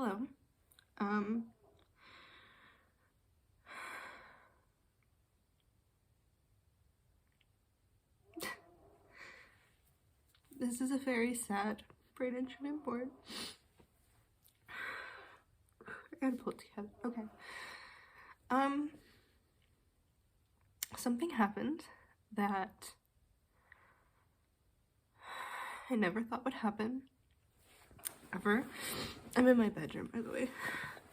Hello. Um, this is a very sad brain injury board. I gotta pull it together. Okay. Something happened that I never thought would happen. Ever. I'm in my bedroom, by the way.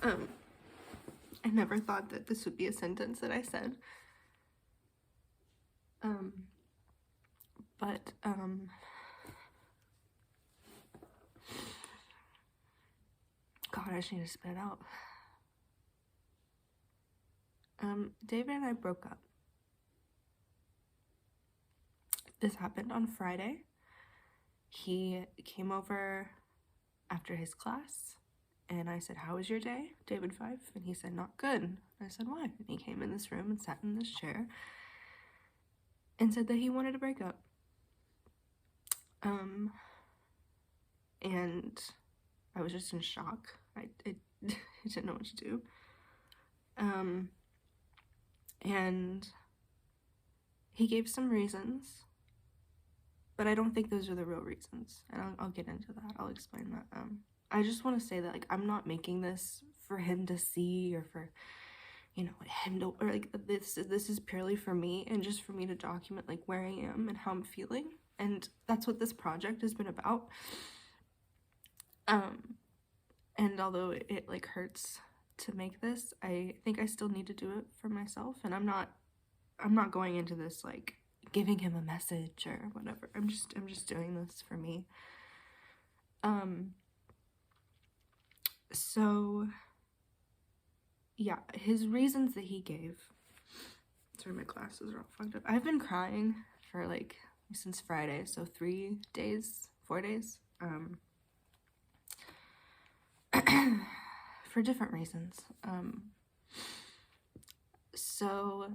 I never thought that this would be a sentence that I said. But God, I just need to spit it out. David and I broke up. This happened on Friday. He came over after his class, and I said, "How was your day, David 5?" And he said, "Not good." I said, "Why?" And he came in this room and sat in this chair and said that he wanted to break up. And I was just in shock. I didn't know what to do. And he gave some reasons, but I don't think those are the real reasons, and I'll get into that. I'll explain that. I just want to say that, like, I'm not making this for him to see or for, you know, him to, or like, this is purely for me and just for me to document, like, where I am and how I'm feeling, and that's what this project has been about. And although it like hurts to make this, I think I still need to do it for myself, and I'm not going into this like giving him a message or whatever. I'm just doing this for me. So yeah, his reasons that he gave. Sorry, my glasses are all fucked up. I've been crying for like since Friday, so 4 days. For different reasons. So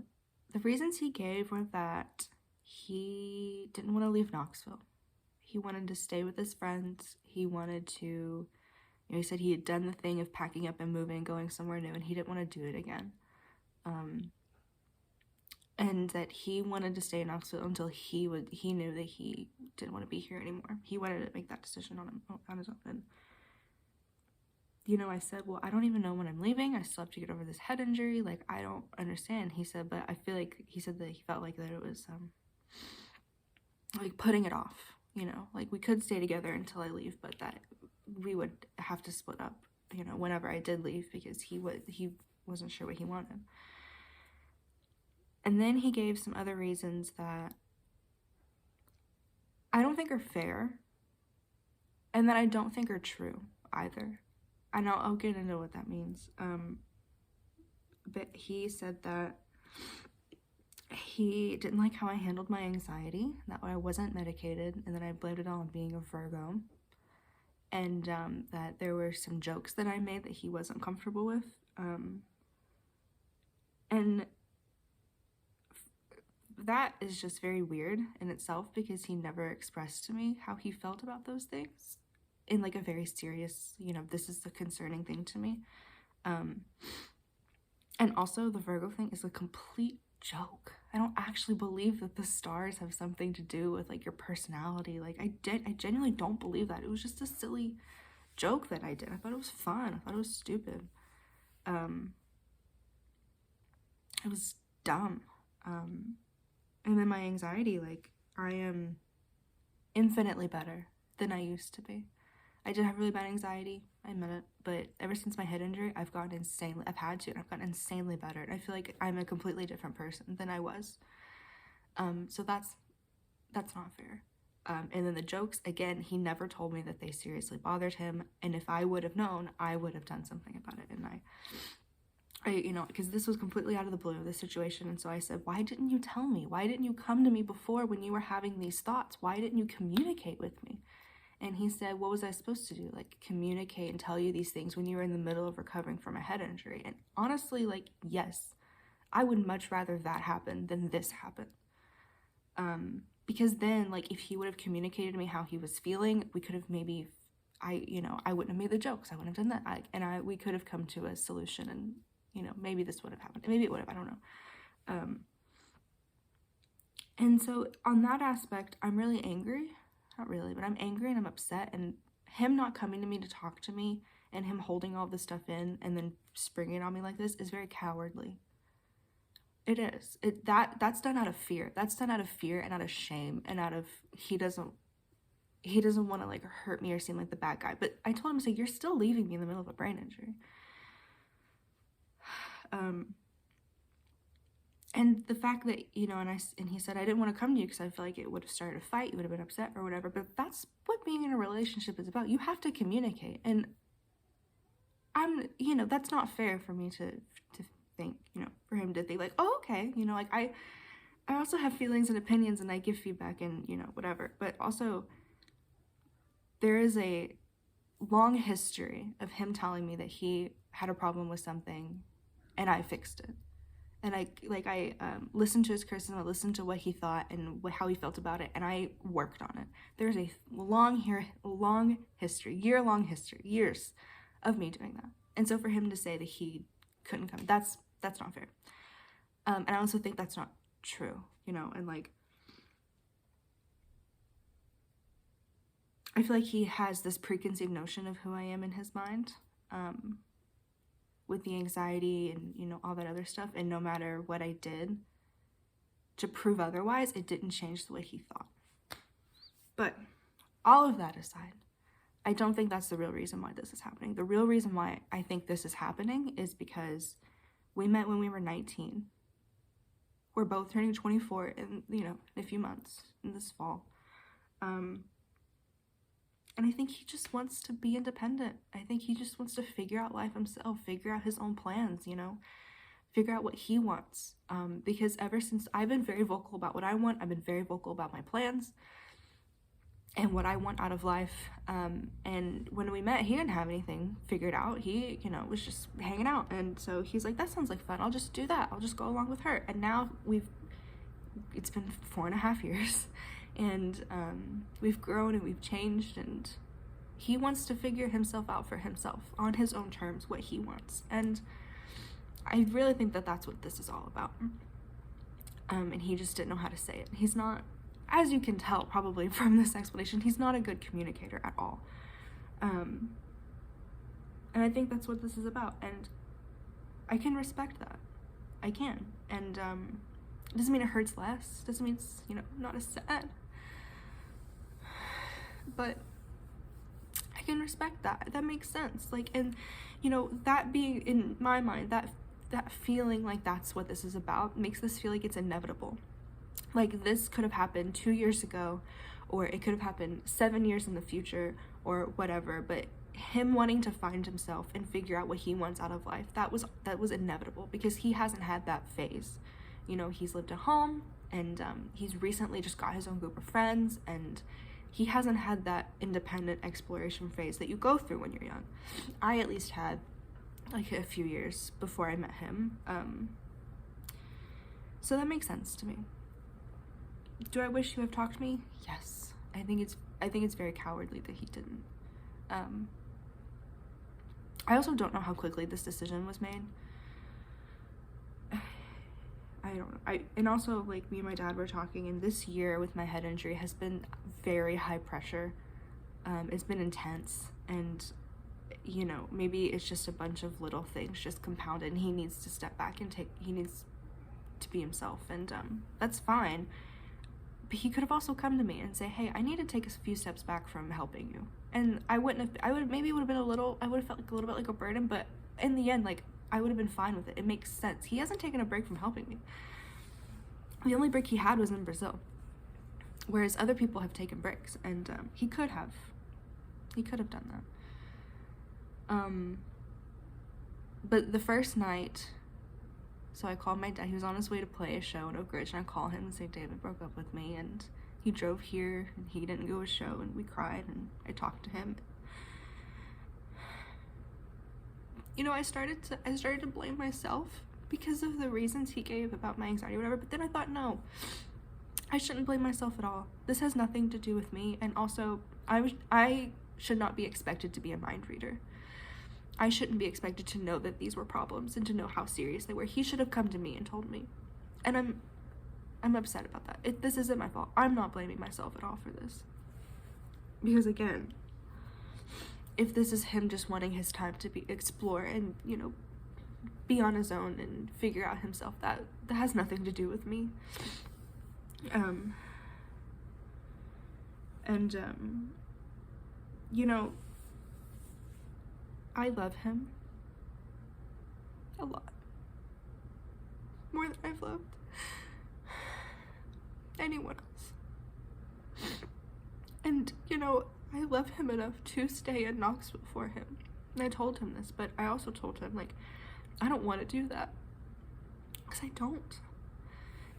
the reasons he gave were that he didn't want to leave Knoxville. He wanted to stay with his friends. He wanted to, you know, he said he had done the thing of packing up and moving, going somewhere new, and he didn't want to do it again. And that he wanted to stay in Knoxville until he knew that he didn't want to be here anymore. He wanted to make that decision on his own. And, you know, I said, well, I don't even know when I'm leaving. I still have to get over this head injury. Like, I don't understand. He said, but I feel like, he said that he felt like that it was, like, putting it off, you know? Like, we could stay together until I leave, but that we would have to split up, you know, whenever I did leave, because he wasn't sure what he wanted. And then he gave some other reasons that I don't think are fair, and that I don't think are true either. And I'll get into what that means. But he said that he didn't like how I handled my anxiety, that I wasn't medicated, and that I blamed it all on being a Virgo. And that there were some jokes that I made that he wasn't comfortable with. And that is just very weird in itself, because he never expressed to me how he felt about those things in like a very serious, you know, this is the concerning thing to me. And also the Virgo thing is a complete joke. I don't actually believe that the stars have something to do with like your personality. Like I genuinely don't believe that. It was just a silly joke that I did. I thought it was fun. I thought it was stupid. It was dumb. And then my anxiety, like, I am infinitely better than I used to be. I did have really bad anxiety, I admit it, but ever since my head injury, I've gotten insanely better, and I feel like I'm a completely different person than I was. So that's not fair. And then the jokes, again, he never told me that they seriously bothered him, and if I would have known, I would have done something about it, and I you know, because this was completely out of the blue, this situation, and so I said, why didn't you tell me? Why didn't you come to me before when you were having these thoughts? Why didn't you communicate with me? And he said, what was I supposed to do? Like, communicate and tell you these things when you were in the middle of recovering from a head injury? And honestly, like, yes, I would much rather that happen than this happen. Because then, like, if he would have communicated to me how he was feeling, we could have maybe, I wouldn't have made the jokes. I wouldn't have done that. We could have come to a solution, and, maybe this would have happened. Maybe it would have, I don't know. And so on that aspect, I'm really angry. Not really, but I'm angry and I'm upset. And him not coming to me to talk to me and him holding all this stuff in and then springing it on me like this is very cowardly. It is. That's done out of fear. That's done out of fear and out of shame and out of he doesn't want to, like, hurt me or seem like the bad guy. But I told him, I said, you're still leaving me in the middle of a brain injury. And the fact that, and he said, I didn't want to come to you because I feel like it would have started a fight, you would have been upset or whatever. But that's what being in a relationship is about. You have to communicate. And that's not fair for me to think, for him to think like, oh, okay, like I also have feelings and opinions and I give feedback and, whatever. But also there is a long history of him telling me that he had a problem with something and I fixed it. And I listened to his criticism, I listened to what he thought and how he felt about it, and I worked on it. There's a long history, year-long history, years of me doing that. And so for him to say that he couldn't come, that's not fair. And I also think that's not true, and like, I feel like he has this preconceived notion of who I am in his mind, with the anxiety and, all that other stuff. And no matter what I did to prove otherwise, it didn't change the way he thought. But all of that aside, I don't think that's the real reason why this is happening. The real reason why I think this is happening is because we met when we were 19. We're both turning 24 in a few months, in this fall. And I think he just wants to be independent. I think he just wants to figure out life himself, figure out his own plans, figure out what he wants. Because ever since I've been very vocal about what I want, I've been very vocal about my plans and what I want out of life. And when we met, he didn't have anything figured out. He, was just hanging out. And so he's like, that sounds like fun. I'll just do that. I'll just go along with her. And now it's been 4.5 years. And we've grown and we've changed, and he wants to figure himself out for himself on his own terms, what he wants. And I really think that that's what this is all about. And he just didn't know how to say it. He's not, as you can tell probably from this explanation, he's not a good communicator at all. And I think that's what this is about. And I can respect that. I can. And it doesn't mean it hurts less. It doesn't mean it's, not as sad. But I can respect that. That makes sense. Like, and, that being, in my mind, that feeling like that's what this is about makes this feel like it's inevitable. Like, this could have happened 2 years ago, or it could have happened 7 years in the future, or whatever. But him wanting to find himself and figure out what he wants out of life, that was inevitable, because he hasn't had that phase. He's lived at home, and he's recently just got his own group of friends, and he hasn't had that independent exploration phase that you go through when you're young. I at least had like a few years before I met him. So that makes sense to me. Do I wish he would have talked to me? Yes. I think it's very cowardly that he didn't. I also don't know how quickly this decision was made. I don't know. And also, like, me and my dad were talking, and this year with my head injury has been very high pressure. It's been intense, and, maybe it's just a bunch of little things just compounded, and he needs to step back and he needs to be himself, and that's fine. But he could have also come to me and say, hey, I need to take a few steps back from helping you. And I would have felt like a little bit like a burden, but in the end, like, I would have been fine with it. It makes sense. He hasn't taken a break from helping me. The only break he had was in Brazil, whereas other people have taken breaks, and he could have done that. But the first night, so I called my dad. He was on his way to play a show in Oak Ridge, and I call him and say, David broke up with me, and he drove here, and he didn't go to a show, and we cried, and I talked to him. I started to blame myself because of the reasons he gave about my anxiety or whatever, but then I thought, no, I shouldn't blame myself at all. This has nothing to do with me, and also I should not be expected to be a mind reader. I shouldn't be expected to know that these were problems and to know how serious they were. He should have come to me and told me. And I'm upset about that. This isn't my fault. I'm not blaming myself at all for this. Because again, if this is him just wanting his time to explore and, you know, be on his own and figure out himself, that has nothing to do with me. You know, I love him a lot. More than I've loved anyone else. And, you know, I love him enough to stay in Knoxville for him. And I told him this, but I also told him, like, I don't want to do that. Because I don't.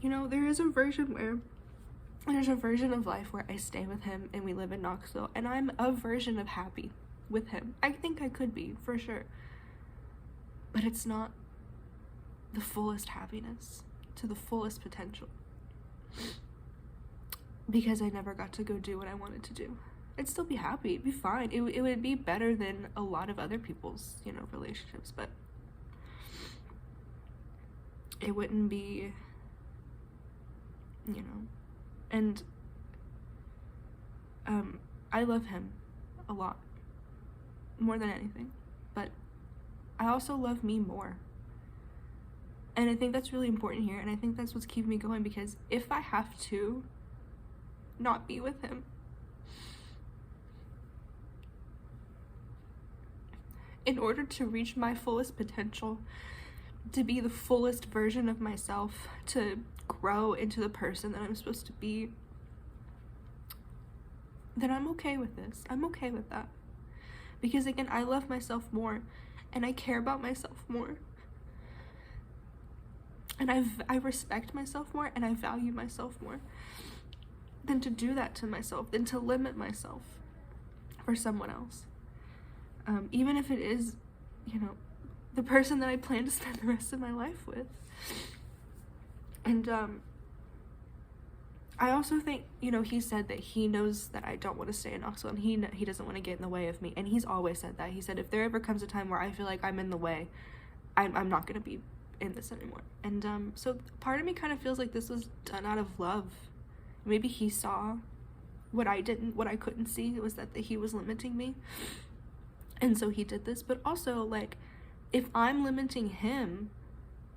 You know, there's a version of life where I stay with him and we live in Knoxville, and I'm a version of happy with him. I think I could be, for sure. But it's not the fullest happiness, to the fullest potential. Because I never got to go do what I wanted to do. I'd still be happy, it'd be fine. It would be better than a lot of other people's, you know, relationships, but it wouldn't be, you know. And I love him a lot, more than anything, but I also love me more. And I think that's really important here, and I think that's what's keeping me going, because if I have to not be with him, in order to reach my fullest potential, to be the fullest version of myself, to grow into the person that I'm supposed to be, then I'm okay with this. I'm okay with that. Because again, I love myself more, and I care about myself more. And I respect myself more, and I value myself more than to do that to myself, than to limit myself for someone else. Even if it is, you know, the person that I plan to spend the rest of my life with. And I also think, you know, he said that he knows that I don't want to stay in Knoxville, and he doesn't want to get in the way of me. And he's always said that. He said, if there ever comes a time where I feel like I'm in the way, I'm not going to be in this anymore. And so part of me kind of feels like this was done out of love. Maybe he saw what I couldn't see, was that he was limiting me. And so he did this. But also, like, if I'm limiting him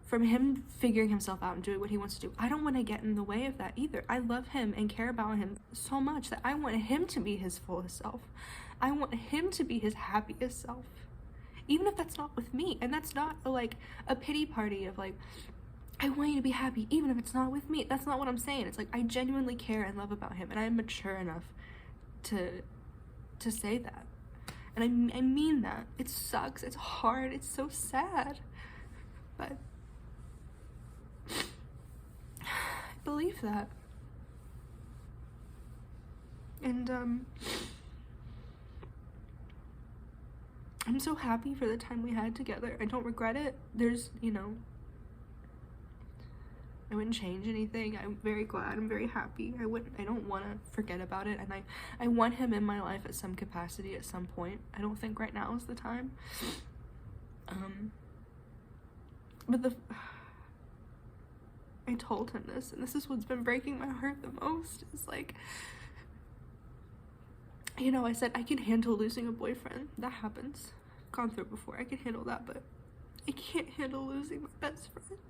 from him figuring himself out and doing what he wants to do, I don't want to get in the way of that either. I love him and care about him so much that I want him to be his fullest self. I want him to be his happiest self, even if that's not with me. And that's not a pity party of like, I want you to be happy even if it's not with me. That's not what I'm saying. It's like, I genuinely care and love about him, and I'm mature enough to say that. And I mean that. It sucks. It's hard. It's so sad. But I believe that. And I'm so happy for the time we had together. I don't regret it. There's, you know, I wouldn't change anything. I'm very glad. I'm very happy. I don't want to forget about it. And I want him in my life at some capacity at some point. I don't think right now is the time. But I told him this, and this is what's been breaking my heart the most. Is like, you know, I said I can handle losing a boyfriend. That happens. Gone through it before. I can handle that, but I can't handle losing my best friend.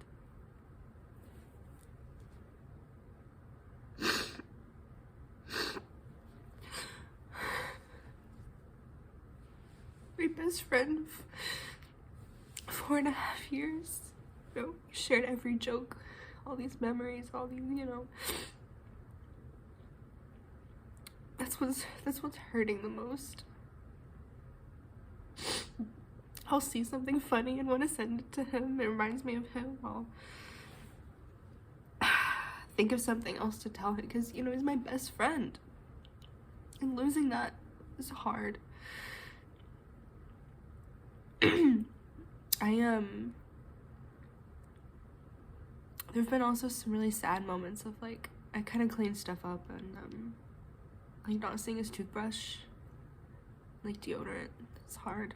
My best friend of 4.5 years. You know, we shared every joke, all these memories, all these, you know. That's what's hurting the most. I'll see something funny and want to send it to him. It reminds me of him. I'll think of something else to tell him, because, you know, he's my best friend. And losing that is hard. There've been also some really sad moments of like, I kind of cleaned stuff up, and like not seeing his toothbrush like deodorant. It's hard.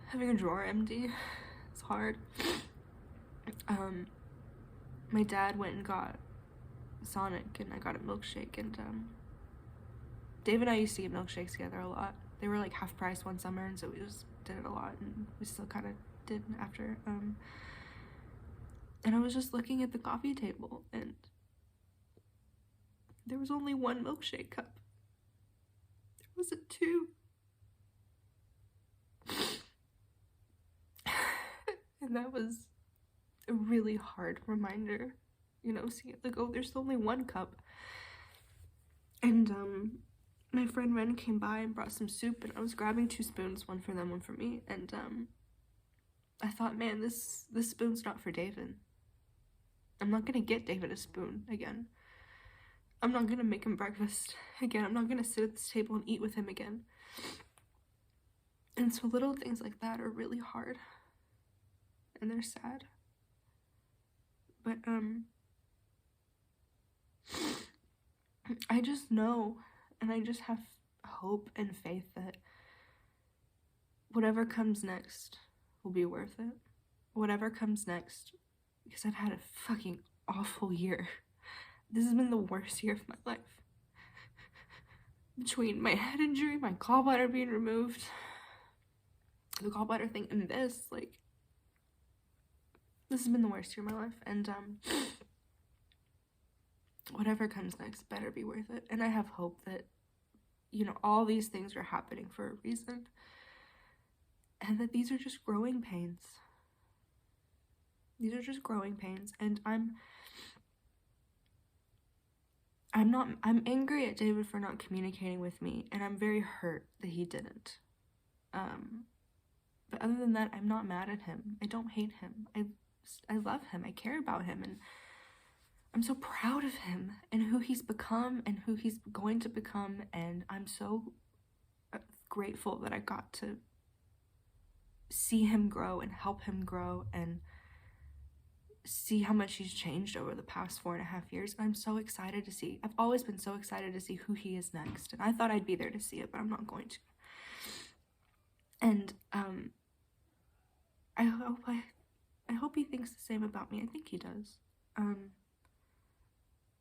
Having a drawer empty, it's hard. My dad went and got Sonic, and I got a milkshake, and Dave and I used to get milkshakes together a lot. They were like half price one summer, and so we just did it a lot, and we still kind of did after. And I was just looking at the coffee table, and there was only one milkshake cup. There wasn't two. And that was a really hard reminder, you know, seeing like, oh, there's only one cup. And my friend Ren came by and brought some soup, and I was grabbing 2 spoons, one for them, one for me, and I thought, man, this spoon's not for David. I'm not gonna get David a spoon again. I'm not gonna make him breakfast again. I'm not gonna sit at this table and eat with him again. And so little things like that are really hard, and they're sad. But I just know, and I just have hope and faith that whatever comes next will be worth it. Whatever comes next, because I've had a fucking awful year. This has been the worst year of my life. Between my head injury, my gallbladder being removed, the gallbladder thing, and this, like, this has been the worst year of my life, and whatever comes next better be worth it. And I have hope that, you know, all these things are happening for a reason, and that these are just growing pains. These are just growing pains, and I'm angry at David for not communicating with me, and I'm very hurt that he didn't. But other than that, I'm not mad at him. I don't hate him. I love him. I care about him, and I'm so proud of him and who he's become and who he's going to become, and I'm so grateful that I got to see him grow and help him grow and see how much he's changed over the past 4.5 years. And I'm so excited to see. I've always been so excited to see who he is next, and I thought I'd be there to see it, but I'm not going to. And I hope he thinks the same about me. I think he does.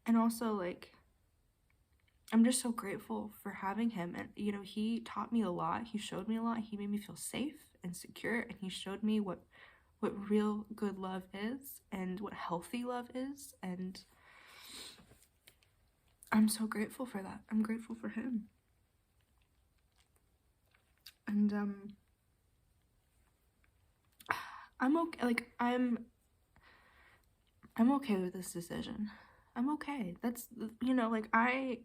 And also, like, I'm just so grateful for having him. And, you know, he taught me a lot. He showed me a lot. He made me feel safe and secure. And he showed me what real good love is and what healthy love is. And I'm so grateful for that. I'm grateful for him. And, I'm okay. Like, I'm okay with this decision. I'm okay. That's, you know, like, I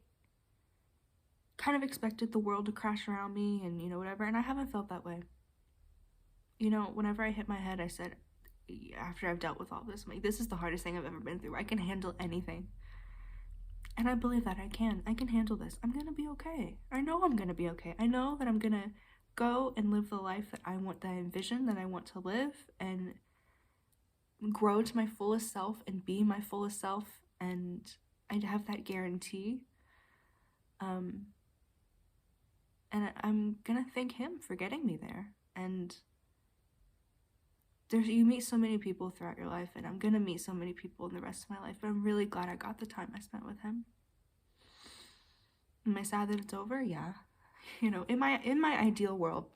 kind of expected the world to crash around me and, you know, whatever, and I haven't felt that way. You know, whenever I hit my head, I said, after I've dealt with all this, I'm like, this is the hardest thing I've ever been through. I can handle anything. And I believe that I can. I can handle this. I'm gonna be okay. I know I'm gonna be okay. I know that I'm gonna go and live the life that I want, that I envision, that I want to live, and grow to my fullest self and be my fullest self, and I have that guarantee. And I'm gonna thank him for getting me there. And you meet so many people throughout your life, and I'm gonna meet so many people in the rest of my life, but I'm really glad I got the time I spent with him. Am I sad that it's over? Yeah. You know, in my ideal world,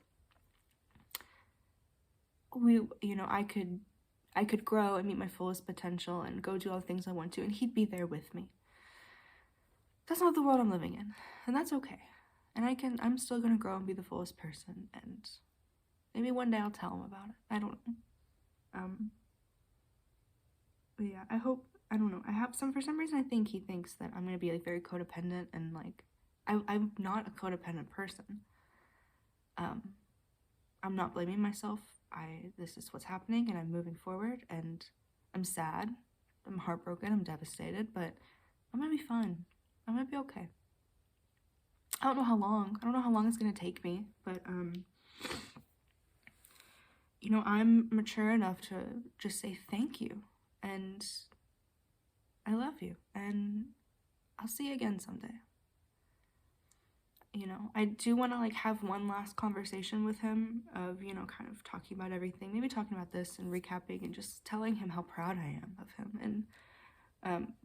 I could grow and meet my fullest potential and go do all the things I want to, and he'd be there with me. That's not the world I'm living in, and that's okay. And I'm still gonna grow and be the fullest person, and maybe one day I'll tell him about it. I don't know. But yeah, I don't know. For some reason, I think he thinks that I'm gonna be, like, very codependent, and, like, I'm not a codependent person. I'm not blaming myself. This is what's happening, and I'm moving forward, and I'm sad. I'm heartbroken. I'm devastated, but I'm gonna be fine. I'm gonna be okay. I don't know how long it's gonna take me, but, you know, I'm mature enough to just say thank you, and I love you, and I'll see you again someday. you know, I do want to like have one last conversation with him of, you know, kind of talking about everything, maybe talking about this and recapping and just telling him how proud I am of him. And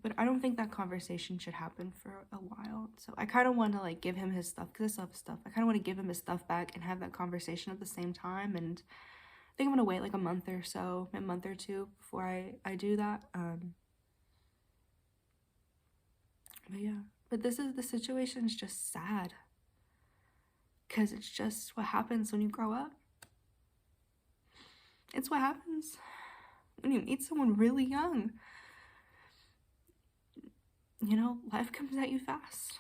but I don't think that conversation should happen for a while. So I kind of want to like give him his stuff, because I still have his stuff. I kind of want to give him his stuff back and have that conversation at the same time. And I think I'm gonna wait like a month or so, a month or two before I do that. But yeah, but the situation is just sad, because it's just what happens when you grow up. It's what happens when you meet someone really young. You know, life comes at you fast.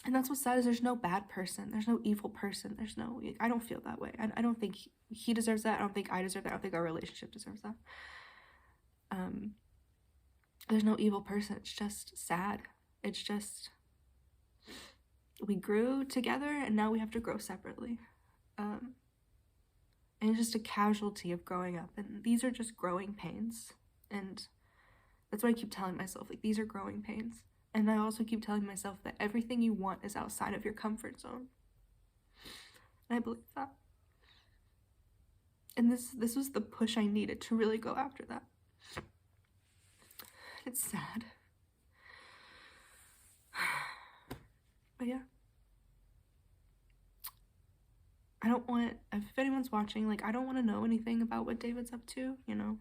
And that's what's sad, is there's no bad person. There's no evil person. There's no, I don't feel that way. I don't think he deserves that. I don't think I deserve that. I don't think our relationship deserves that. There's no evil person. It's just sad. It's just, we grew together and now we have to grow separately. And it's just a casualty of growing up. And these are just growing pains. And that's what I keep telling myself. Like, these are growing pains. And I also keep telling myself that everything you want is outside of your comfort zone. And I believe that. And this was the push I needed to really go after that. It's sad. But yeah. I don't want, if anyone's watching, like, I don't want to know anything about what David's up to, you know?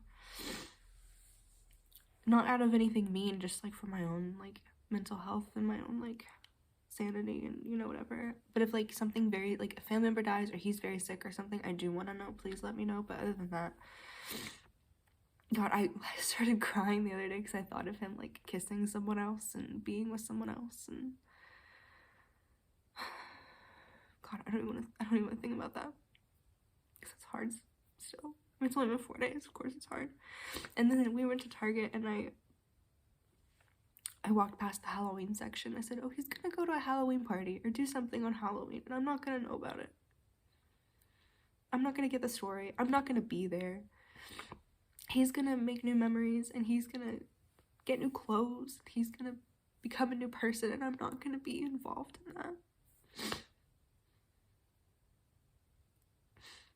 Not out of anything mean, just, like, for my own, like, mental health and my own, like, sanity and, you know, whatever. But if, like, something very, like, a family member dies or he's very sick or something, I do want to know. Please let me know. But other than that, God, I started crying the other day because I thought of him, like, kissing someone else and being with someone else. And God, I don't even want to think about that, because it's hard still. I mean, it's only been 4 days. Of course it's hard. And then we went to Target and I walked past the Halloween section. I said, oh, he's gonna go to a Halloween party or do something on Halloween, and I'm not gonna know about it. I'm not gonna get the story. I'm not gonna be there. He's gonna make new memories, and he's gonna get new clothes. He's gonna become a new person, and I'm not gonna be involved in that.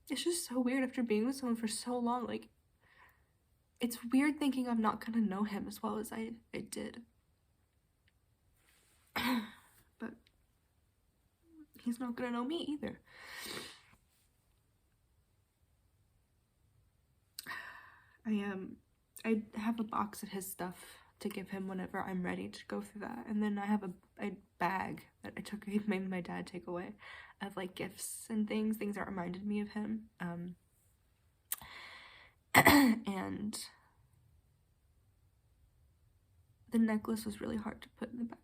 It's just so weird after being with someone for so long. Like, it's weird thinking I'm not gonna know him as well as I did. But he's not gonna know me either. I have a box of his stuff to give him whenever I'm ready to go through that. And then I have a bag that I made my dad take away, of like gifts and things that reminded me of him. And the necklace was really hard to put in the bag.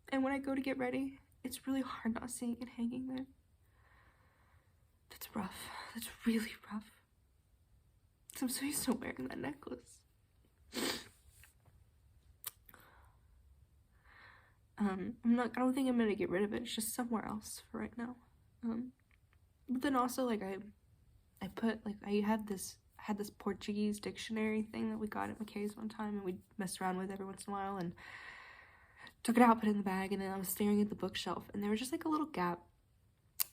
And when I go to get ready, it's really hard not seeing it hanging there. That's rough. That's really rough. I'm so used to wearing that necklace. I don't think I'm gonna get rid of it. It's just somewhere else for right now. But then also, like, I had this Portuguese dictionary thing that we got at McKay's one time, and we messed around with every once in a while, and took it out, put it in the bag, and then I was staring at the bookshelf, and there was just like a little gap.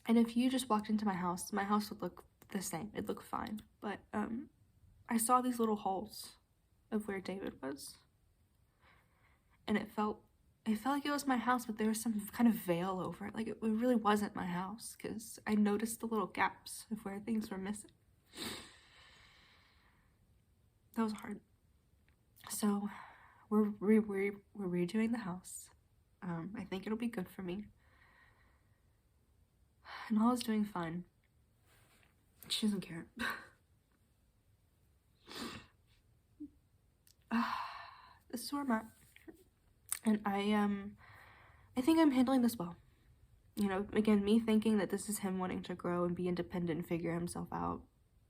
And if you just walked into my house would look the same. It'd look fine. But I saw these little holes of where David was, and it felt like it was my house, but there was some kind of veil over it. Like, it really wasn't my house, because I noticed the little gaps of where things were missing. That was hard. So we're redoing the house. I think it'll be good for me. Nala's doing fine. She doesn't care. This is where I'm at. And I think I'm handling this well. You know, again, me thinking that this is him wanting to grow and be independent and figure himself out.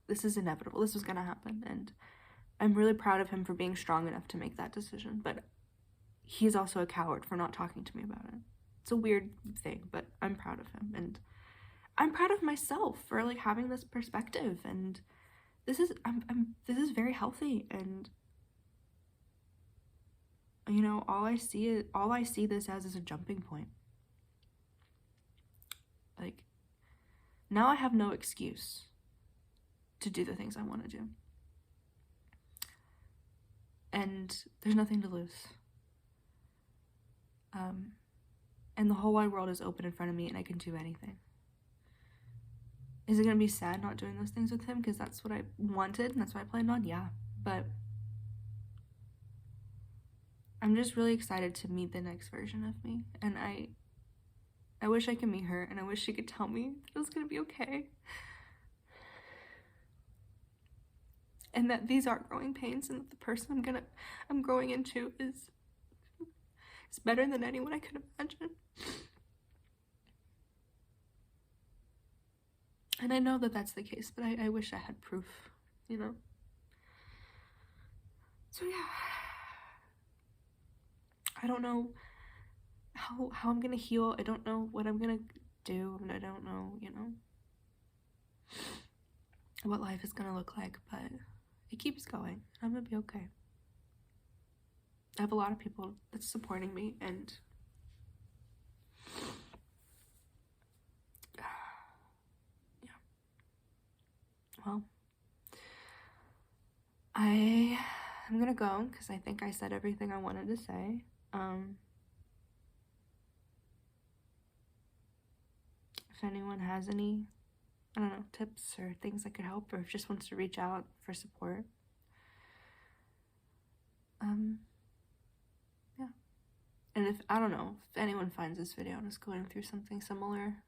This is inevitable. This was gonna happen. And I'm really proud of him for being strong enough to make that decision. But he's also a coward for not talking to me about it. It's a weird thing, but I'm proud of him. And I'm proud of myself for, like, having this perspective. And this is very healthy. And you know, all I see this as is a jumping point. Like, now I have no excuse to do the things I want to do. And there's nothing to lose. And the whole wide world is open in front of me and I can do anything. Is it going to be sad not doing those things with him? Because that's what I wanted and that's what I planned on? Yeah. But I'm just really excited to meet the next version of me. And I wish I could meet her, and I wish she could tell me that it was going to be okay. And that these are growing pains, and that the person I'm growing into is better than anyone I could imagine. And I know that that's the case, but I wish I had proof, you know? So yeah. I don't know how I'm gonna heal. I don't know what I'm gonna do. I don't know, you know, what life is gonna look like, but it keeps going. I'm gonna be okay. I have a lot of people that's supporting me, and yeah. Well, I'm gonna go because I think I said everything I wanted to say. If anyone has any, I don't know, tips or things that could help, or just wants to reach out for support, yeah. And if, I don't know, if anyone finds this video and is going through something similar,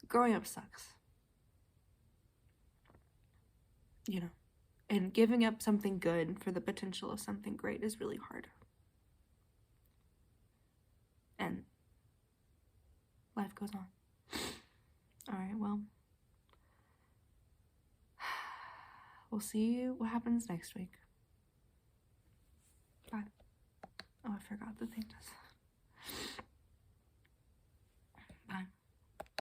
growing up sucks, you know, and giving up something good for the potential of something great is really hard. And life goes on. All right, well, we'll see what happens next week. Bye. Oh, I forgot the thing does.